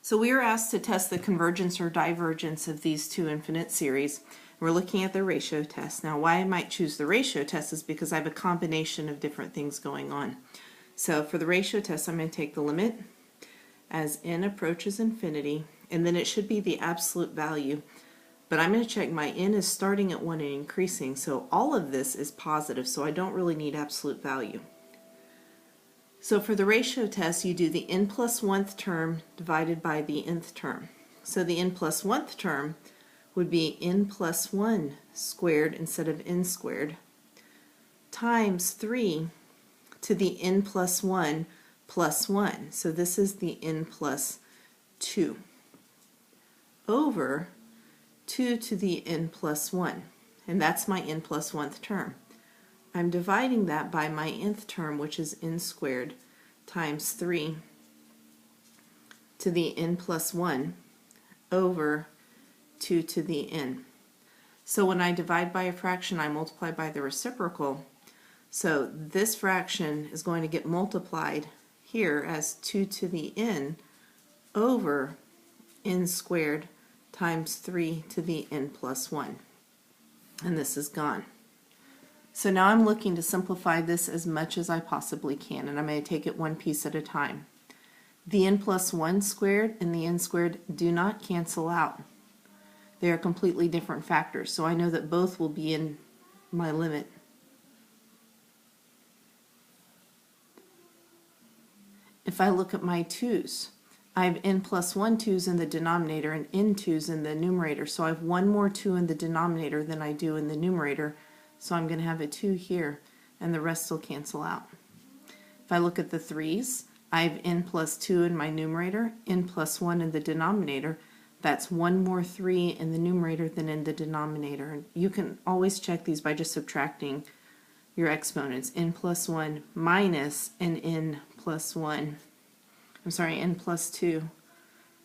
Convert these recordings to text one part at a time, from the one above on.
So we are asked to test the convergence or divergence of these two infinite series. We're looking at the ratio test. Now why I might choose the ratio test is because I have a combination of different things going on. So for the ratio test, I'm going to take the limit as n approaches infinity, and then it should be the absolute value. But I'm going to check my n is starting at 1 and increasing, so all of this is positive, so I don't really need absolute value. So for the ratio test, you do the n plus 1th term divided by the nth term. So the n plus 1th term would be n plus 1 squared instead of n squared times 3 to the n plus 1 plus 1. So this is the n plus 2 over 2 to the n plus 1. And that's my n plus 1th term. I'm dividing that by my nth term, which is n squared times 3 to the n plus 1 over 2 to the n. So when I divide by a fraction, I multiply by the reciprocal. So this fraction is going to get multiplied here as 2 to the n over n squared times 3 to the n plus 1. And this is gone. So now I'm looking to simplify this as much as I possibly can, and I'm going to take it one piece at a time. The n plus 1 squared and the n squared do not cancel out. They are completely different factors, so I know that both will be in my limit. If I look at my 2's, I have n plus 1 2's in the denominator and n 2's in the numerator, so I have one more 2 in the denominator than I do in the numerator. So I'm going to have a 2 here, and the rest will cancel out. If I look at the 3's, I have n plus 2 in my numerator, n plus 1 in the denominator. That's one more 3 in the numerator than in the denominator. And you can always check these by just subtracting your exponents. N plus 1 minus an n plus 1. I'm sorry, n plus 2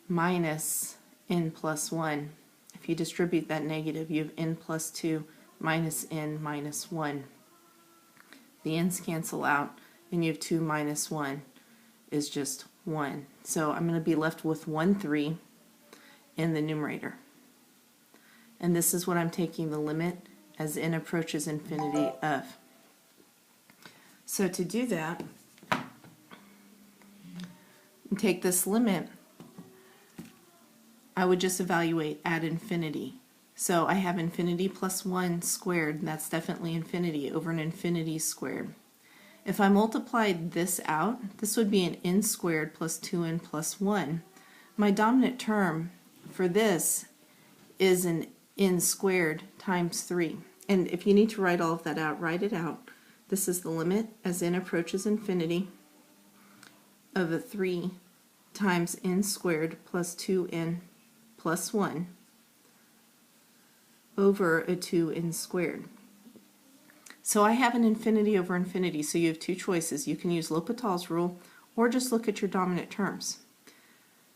minus n plus 1. If you distribute that negative, you have n plus 2 minus n minus 1. The n's cancel out, and you have 2 minus 1 is just 1. So I'm going to be left with 1 3 in the numerator. And this is what I'm taking the limit as n approaches infinity of. So to do that, take this limit, I would just evaluate at infinity. So I have infinity plus 1 squared, and that's definitely infinity over an infinity squared. If I multiplied this out, this would be an n squared plus 2n plus 1. My dominant term for this is an n squared times 3. And if you need to write all of that out, write it out. This is the limit as n approaches infinity of a 3 times n squared plus 2n plus 1 over a 2n squared. So I have an infinity over infinity, so you have two choices. You can use L'Hopital's rule or just look at your dominant terms.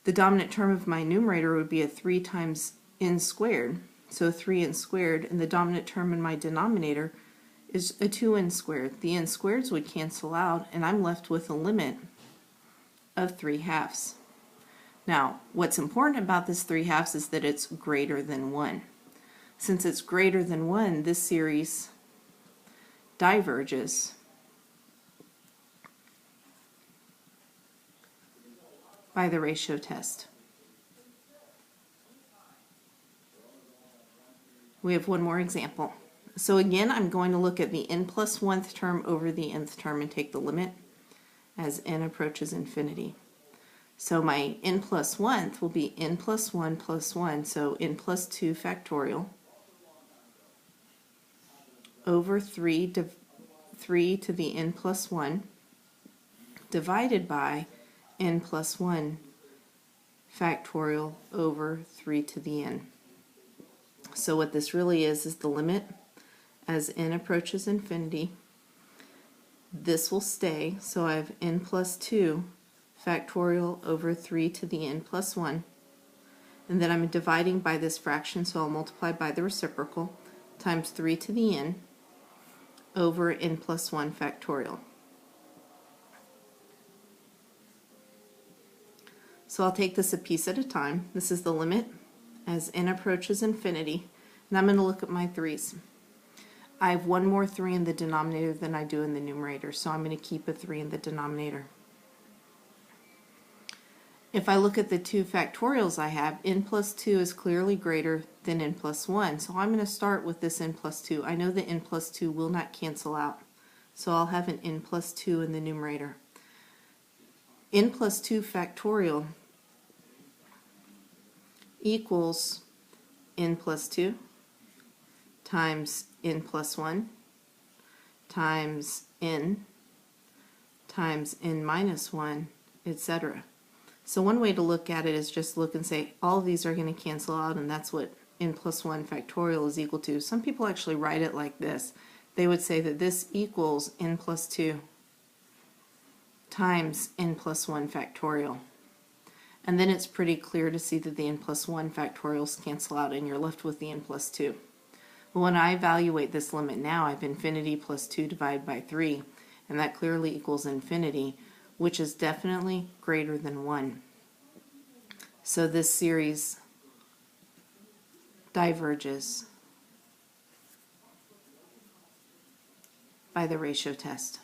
The dominant term of my numerator would be a 3 times n squared, so 3n squared, and the dominant term in my denominator is a 2n squared. The n squareds would cancel out, and I'm left with a limit of 3/2. Now, what's important about this 3/2 is that it's greater than 1. Since it's greater than 1, this series diverges by the ratio test. We have one more example. So again, I'm going to look at the n plus 1th term over the nth term and take the limit as n approaches infinity. So my n plus 1th will be n plus 1 plus 1, so n plus 2 factorial over 3 to the n plus 1 divided by n plus 1 factorial over 3 to the n. So what this really is the limit as n approaches infinity. This will stay, so I have n plus 2 factorial over 3 to the n plus 1. And then I'm dividing by this fraction, so I'll multiply by the reciprocal, times 3 to the n over n plus 1 factorial. So I'll take this a piece at a time. This is the limit as n approaches infinity, and I'm going to look at my 3's. I have one more 3 in the denominator than I do in the numerator, so I'm going to keep a 3 in the denominator. If I look at the 2 factorials I have, n plus 2 is clearly greater than n plus 1, so I'm going to start with this n plus 2. I know that n plus 2 will not cancel out, so I'll have an n plus 2 in the numerator. N plus 2 factorial equals n plus 2 times n plus 1 times n minus 1, etc. So one way to look at it is just look and say all of these are going to cancel out, and that's what n plus 1 factorial is equal to. Some people actually write it like this. They would say that this equals n plus 2 times n plus 1 factorial. And then it's pretty clear to see that the n plus 1 factorials cancel out and you're left with the n plus 2. Well, when I evaluate this limit now, I have infinity plus 2 divided by 3, and that clearly equals infinity, which is definitely greater than 1. So this series diverges by the ratio test.